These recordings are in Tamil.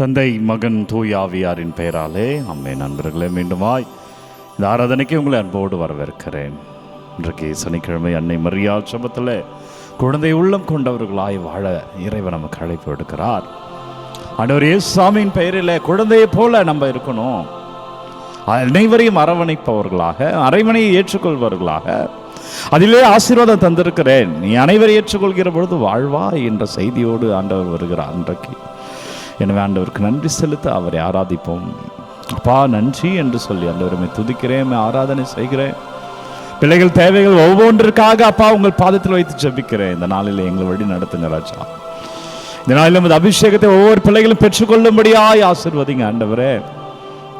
தந்தை, மகன், தூய ஆவியாரின் பெயராலே ஆமென். நண்பர்களே, மீண்டுமாய் இந்த ஆராதனைக்கு உங்களை அன்போடு வரவேற்கிறேன். இன்றைக்கு சனிக்கிழமை அன்னை மரியாள் ஜெபத்தில் குழந்தை உள்ளம் கொண்டவர்களாய் வாழ இறைவன் நமக்கு அழைப்பு எடுக்கிறார். ஆண்டவர் இயேசுவின் பெயரில் குழந்தையை போல நம்ம இருக்கணும். அனைவரையும் அரவணைப்பவர்களாக, அரைமனையை ஏற்றுக்கொள்பவர்களாக, அதிலே ஆசீர்வாதம் தந்திருக்கிறேன், நீ அனைவரை ஏற்றுக்கொள்கிற பொழுது வாழ்வாய் என்ற செய்தியோடு ஆண்டவர் வருகிறார் இன்றைக்கு. எனவே ஆண்டவருக்கு நன்றி செலுத்த அவரை ஆராதிப்போம். அப்பா நன்றி என்று சொல்லி ஆண்டவரை துதிக்கிறேன், ஆராதனை செய்கிறேன். பிள்ளைகள் தேவைகள் ஒவ்வொன்றிற்காக அப்பா உங்கள் பாதத்தில் வைத்து ஜெபிக்கிறேன். இந்த நாளில் எங்களை வழி நடத்துங்க ராஜா. இந்த நாளில் இந்த அபிஷேகத்தை ஒவ்வொரு பிள்ளைகளும் பெற்றுக்கொள்ளும்படியாய் ஆசீர்வதிங்க ஆண்டவரே.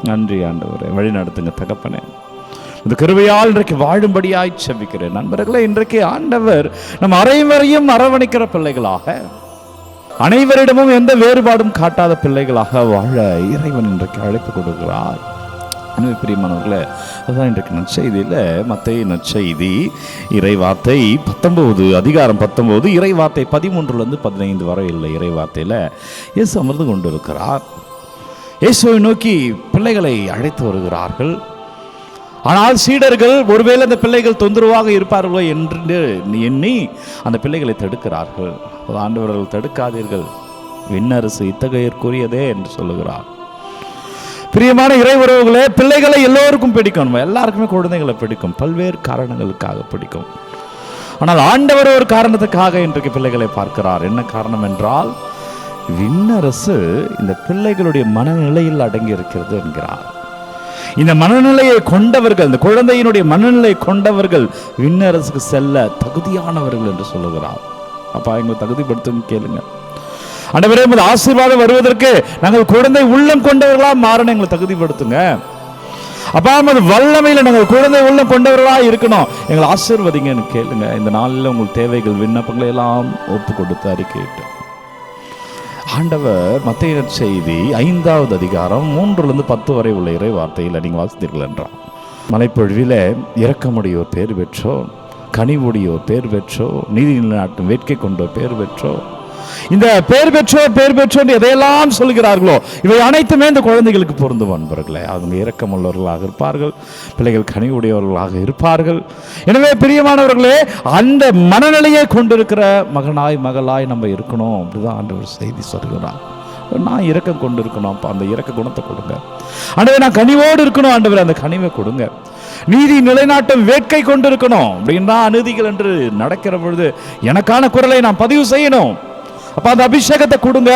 நன்றி ஆண்டவரே, வழி நடத்துங்க தகப்பனே. இந்த கிருபையால் இன்றைக்கு வாழும்படியாய் ஜெபிக்கிறேன். நண்பர்களே, இன்றைக்கு ஆண்டவர் நம் அனைவரையும் அரவணைக்கிற பிள்ளைகளாக, அனைவரிடமும் எந்த வேறுபாடும் காட்டாத பிள்ளைகளாக வாழ இறைவன் இன்றைக்கு அழைப்பு கொடுக்கிறார். எனவே பிரியமானவர்களே, அதுதான் இன்றைக்கு நற்செய்தியில் மத்தேயு நற்செய்தி இறைவார்த்தை 19 அதிகாரம் 19 இறைவார்த்தை 13-15 வரை இல்லை. இறைவார்த்தையில் இயேசு அமர்ந்து கொண்டிருக்கிறார். இயேசுவை நோக்கி பிள்ளைகளை அழைத்து வருகிறார்கள். ஆனால் சீடர்கள் ஒருவேளை அந்த பிள்ளைகள் தொந்தரவாக இருப்பார்களோ என்று எண்ணி அந்த பிள்ளைகளை தடுக்கிறார்கள். ஆண்டவர்கள் தடுக்காதீர்கள், விண்ணரசு இத்தகையற்குரியதே என்று சொல்லுகிறார். பிரியமான இறை உறவுகளே, பிள்ளைகளை எல்லோருக்கும் பிடிக்கும், எல்லாருக்குமே குழந்தைகளை பிடிக்கும், பல்வேறு காரணங்களுக்காக பிடிக்கும். ஆனால் ஆண்டவர் ஒரு காரணத்துக்காக இன்றைக்கு பிள்ளைகளை பார்க்கிறார். என்ன காரணம் என்றால், விண்ணரசு இந்த பிள்ளைகளுடைய மனநிலையில் அடங்கி இருக்கிறது என்கிறார். இந்த மனநிலையை கொண்டவர்கள், இந்த குழந்தையினுடைய மனநிலை கொண்டவர்கள் விண்ணரசுக்கு செல்ல தகுதியானவர்கள் என்று சொல்லுகிறார். அப்பா எங்களை தகுதிப்படுத்துங்க, கேளுங்க ஆண்டவரே. ஆசீர்வாதம் வருவதற்கு நாங்கள் குழந்தை உள்ளம் கொண்டவர்களா மாறணும், எங்களை தகுதிப்படுத்துங்க அப்பா. வல்லமையில நாங்கள் குழந்தை உள்ளம் கொண்டவர்களா இருக்கணும், எங்களை ஆசீர்வதிங்கன்னு கேளுங்க. இந்த நாளில் உங்கள் தேவைகள் விண்ணப்பங்களை எல்லாம் ஒப்பு கொடுத்து அறிக்கையிட்டு ஆண்டவர் மத்தேயு நற்செய்தி 5வது அதிகாரம் 3-10 வரை உள்ள இறை வார்த்தையில் நீங்கள் வாசித்தீர்கள் என்றார். மலைப்பொழிவில இரக்கமுடையோர் பேர் பெற்றோ, கனிவுடையோர் பேர் பெற்றோ, நீதி நிலைநாட்டும் வேட்கை கொண்டோர் பேர் பெற்றோ. இந்த பேர் பெற்றோ எதையெல்லாம் சொல்கிறார்களோ இவை அனைத்துமே இந்த குழந்தைகளுக்கு பொருந்தும் அன்பர்களே. அவங்க இரக்கம் உள்ளவர்களாக இருப்பார்கள், பிள்ளைகள் கனிவுடையவர்களாக இருப்பார்கள். எனவே பிரியமானவர்களே, அந்த மனநிலையை கொண்டிருக்கிற மகனாய் மகளாய் நம்ம இருக்கணும். அப்படிதான் ஆண்டவர் செய்தி சொல்கிறார். நான் இரக்கம் கொண்டு இருக்கணும், அப்போ அந்த இரக்க குணத்தை கொடுங்க ஆண்டவர். நான் கனிவோடு இருக்கணும் ஆண்டவர், அந்த கனிவை கொடுங்க. நீதி நிலைநாட்டும் வேட்கை கொண்டு இருக்கணும். அப்படின்னா அநீதிகள் என்று நடக்கிற பொழுது எனக்கான குரலை நான் பதிவு செய்யணும். அப்ப அந்த அபிஷேகத்தை கொடுங்க,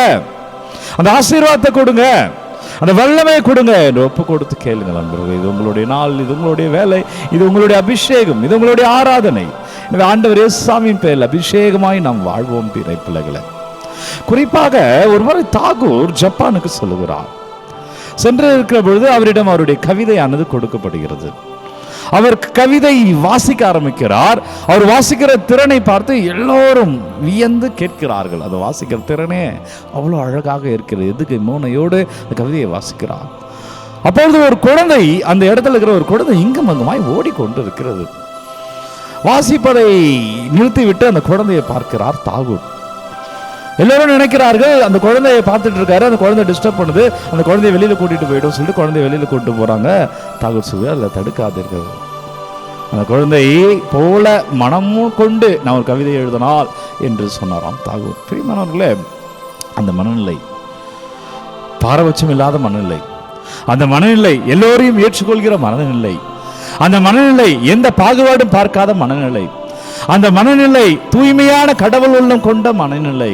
அந்த ஆசீர்வாதத்தை கொடுங்க, அந்த வல்லமையை கொடுங்க என்று ஒப்பு கொடுத்து கேளுங்க நண்பர்கள். இது உங்களுடைய நாள், இது உங்களுடைய வேலை, இது உங்களுடைய அபிஷேகம், இது உங்களுடைய ஆராதனை. எனவே ஆண்டவர் இயேசுவின் பெயரில் அபிஷேகமாய் நாம் வாழ்வோம் பிறை பிள்ளைகளை. குறிப்பாக ஒருமுறை தாகூர் ஜப்பானுக்கு சொல்லுகிறார். சென்று இருக்கிற பொழுது அவரிடம் அவருடைய கவிதையானது கொடுக்கப்படுகிறது. அவர் கவிதை வாசிக்க ஆரம்பிக்கிறார். அவர் வாசிக்கிற திறனை பார்த்து எல்லோரும் வியந்து கேட்கிறார்கள். அது வாசிக்கிற திறனே அவ்வளோ அழகாக இருக்கிறது. எதுக்கு மோனையோடு அந்த கவிதையை வாசிக்கிறார். அப்பொழுது ஒரு குழந்தை, அந்த இடத்துல இருக்கிற ஒரு குழந்தை இங்கும் அங்குமாய் ஓடிக்கொண்டு இருக்கிறது. வாசிப்பதை நிறுத்திவிட்டு அந்த குழந்தையை பார்க்கிறார் தாகூர். எல்லாரும் நினைக்கிறார்கள் அந்த குழந்தையை பார்த்துட்டு இருக்காரு, அந்த குழந்தை டிஸ்டர்ப் பண்ணுது, அந்த குழந்தைய வெளியில கூட்டிட்டு போயிடும் சொல்லிட்டு குழந்தைய வெளியில கூட்டிட்டு போறாங்க. தாகூர் சொல்லுவார், அதில் தடுக்காதீர்கள். அந்த குழந்தையை போல மனமும் கொண்டு நான் ஒரு கவிதை எழுதினால் என்று சொன்னாராம் தாகூர். பிரியமானவர்களே, அந்த மனநிலை பாரபட்சம் இல்லாத மனநிலை, அந்த மனநிலை எல்லோரையும் ஏற்றுக்கொள்கிற மனநிலை, அந்த மனநிலை எந்த பாகுபாடும் பார்க்காத மனநிலை, அந்த மனநிலை தூய்மையான கடவுள் உள்ளம் கொண்ட மனநிலை.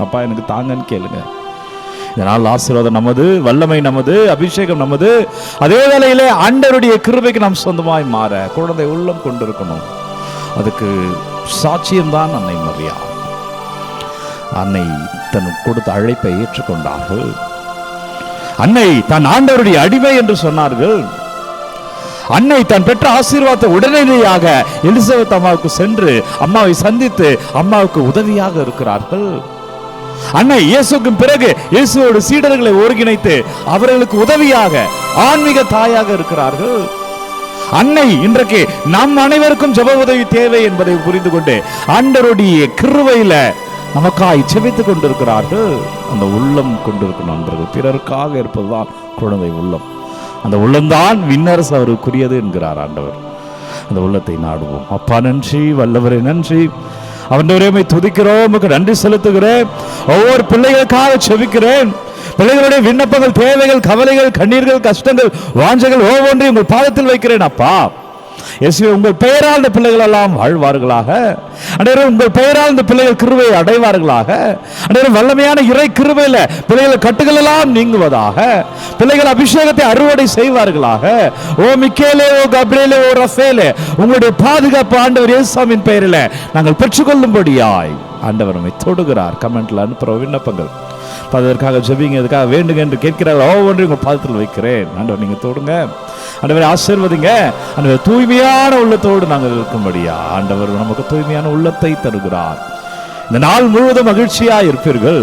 அப்பா எனக்கு தாங்கன்னு கேளுங்க. இதனால் ஆசீர்வாதம் நமது, வல்லமை நமது, அபிஷேகம் நமது. அதே வேளையிலே ஆண்டவருடைய கிருபைக்கு நாம் சொந்தமாய் மாற குழந்தை உள்ளம் கொண்டிருக்கணும். அதுக்கு சாட்சியம்தான் அன்னை மரியா. அன்னை தன் கொடுத்த அழைப்பை ஏற்றுக்கொண்டார்கள். அன்னை தன் ஆண்டவருடைய அடிமை என்று சொன்னார்கள். அன்னை தன் பெற்ற ஆசீர்வாதத்தை உடனடியாக எலிசபெத் அம்மாவுக்கு சென்று அம்மாவை சந்தித்து அம்மாவுக்கு உதவியாக இருக்கிறார்கள். அன்னை இயேசுக்கு பிறகு இயேசுவோடு சீடர்களை ஒருங்கிணைத்து அவர்களுக்கு உதவியாக ஆன்மீக தாயாக இருக்கிறார்கள். அன்னை இன்றைக்கு நம் அனைவருக்கும் ஜெப உதவி தேவை என்பதை புரிந்து கொண்டு ஆண்டவருடைய கிருபையில நமக்காய் செபித்துக் கொண்டிருக்கிறார்கள். அந்த உள்ளம் கொண்டிருக்கும் நண்பர்கள், பிறருக்காக இருப்பதுதான் குழந்தை உள்ளம். அந்த உள்ளம்தான் விண்ணரசு அவருக்குரியது என்கிறார் ஆண்டவர். அந்த உள்ளத்தை நாடுவோம். அப்பா நன்றி, வல்லவரை நன்றி. அவனுடைய துதிக்கிறோம், நன்றி செலுத்துகிறேன். ஒவ்வொரு பிள்ளைகளுக்காக செபிக்கிறேன். பிள்ளைகளுடைய விண்ணப்பங்கள், தேவைகள், கவலைகள், கண்ணீர்கள், கஷ்டங்கள், வாஞ்சைகள் ஒவ்வொன்றையும் உங்கள் பாதத்தில் வைக்கிறேன். அப்பா இயேசுவே, உங்கள் பெயரால் இந்த பிள்ளைகள் எல்லாம் வாழ்வார்களாக. அன்றைய உங்கள் பெயரால் இந்த பிள்ளைகள் கிருபையை அடைவார்களாக. அன்றைய வல்லமையான இறை கிருபையில பிள்ளைகள் கட்டுகள் எல்லாம் நீங்குவதாக. பிள்ளைகள் அபிஷேகத்தை அறுவடை செய்வார்களாக. ஓ மிக்கேலே, ஓ கப்ரேலே, ஓ ரஃபேலே, உங்களுடைய பாதுகாப்பு ஆண்டவர் இயேசுவின் பெயரில் நாங்கள் பெற்றுக்கொள்ளும்படியாய் ஆண்டவர் நம்மை தொடுகிறார். கமெண்ட்ல அனுப்புகிற விண்ணப்பங்கள் அதற்காக ஜெபிங்க, அதுக்காக வேண்டுங்க என்று கேட்கிறார்கள். ஒவ்வொன்றையும் உங்கள் பாதத்தில் வைக்கிறேன். ஆண்டவர் நீங்க தொடுங்க, ஆண்டவரை ஆசீர்வதிங்க. ஆண்டவர் தூய்மையான உள்ளத்தோடு நாங்கள் இருக்கும்படியா ஆண்டவர் நமக்கு தூய்மையான உள்ளத்தை தருகிறார். இந்த நாள் முழுவதும் மகிழ்ச்சியா இருப்பீர்கள்.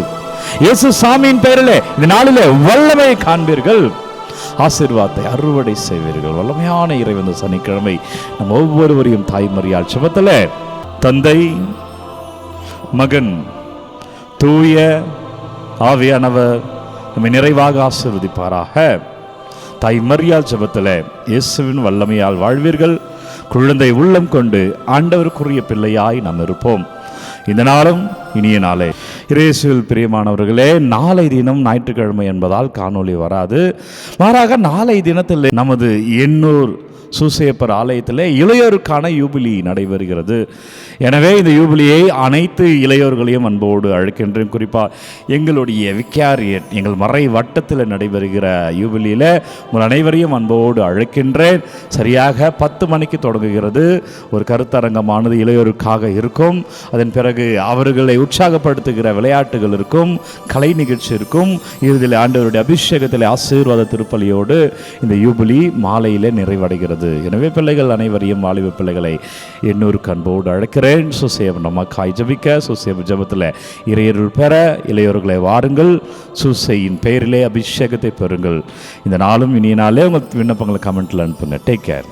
இயேசு சாமியின் பெயரிலே இந்த நாளிலே வல்லமையை காண்பீர்கள். ஆசீர்வாதத்தை அறுவடை செய்வீர்கள். வல்லமையான இறைவன் சனிக்கிழமை நம் ஒவ்வொருவரையும் தாய்மறியால் சுமத்தல தந்தை, மகன், தூய ஆவியானவர் நம்மை நிறைவாக ஆசீர்வதிப்பாராக. தாய் மரியாள் ஜெபத்தில் இயேசுவின் வல்லமையால் வாழ்வீர்கள். குழந்தை உள்ளம் கொண்டு ஆண்டவருக்குரிய பிள்ளையாய் நாம் இருப்போம். இந்த நாளும் இனிய நாளே. இயேசுவில் பிரியமானவர்களே, நாளை தினம் ஞாயிற்றுக்கிழமை என்பதால் காணொளி வராது. மாறாக நாளை தினத்தில் நமது எண்ணூர் சூசையப்பர் ஆலயத்தில் இளையோருக்கான யூபிலி நடைபெறுகிறது. எனவே இந்த யூபிலியை அனைத்து இளையோர்களையும் அன்போடு அழைக்கின்றேன். குறிப்பாக எங்களுடைய விக்காரியட், எங்கள் மறை வட்டத்தில் நடைபெறுகிற யூபிலியில் உங்கள் அனைவரையும் அன்போடு அழைக்கின்றேன். சரியாக 10 மணிக்கு தொடங்குகிறது. ஒரு கருத்தரங்கமானது இளையோருக்காக இருக்கும். அதன் பிறகு அவர்களை உற்சாகப்படுத்துகிற விளையாட்டுகள் இருக்கும், கலை நிகழ்ச்சி இருக்கும். இறுதியில் ஆண்டவருடைய அபிஷேகத்தில் ஆசீர்வாத திருப்பலியோடு இந்த யூபிலி மாலையிலே நிறைவடைகிறது. எனவே பிள்ளைகள் அனைவரையும், வாலிப பிள்ளைகளை எண்ணூருக்கு அன்போடு அழைக்கிறேன். சுசேவ நமக்காய் ஜெபிக்க, சுசேவ ஜெபத்தில் இறையருள் பெற இளையோர்களை வாருங்கள். சுசையின் பெயரிலே அபிஷேகத்தை பெறுங்கள். இந்த நாளும் இனிய நாளே. உங்கள் விண்ணப்பங்களை கமெண்ட்ல அனுப்புங்க. Take care.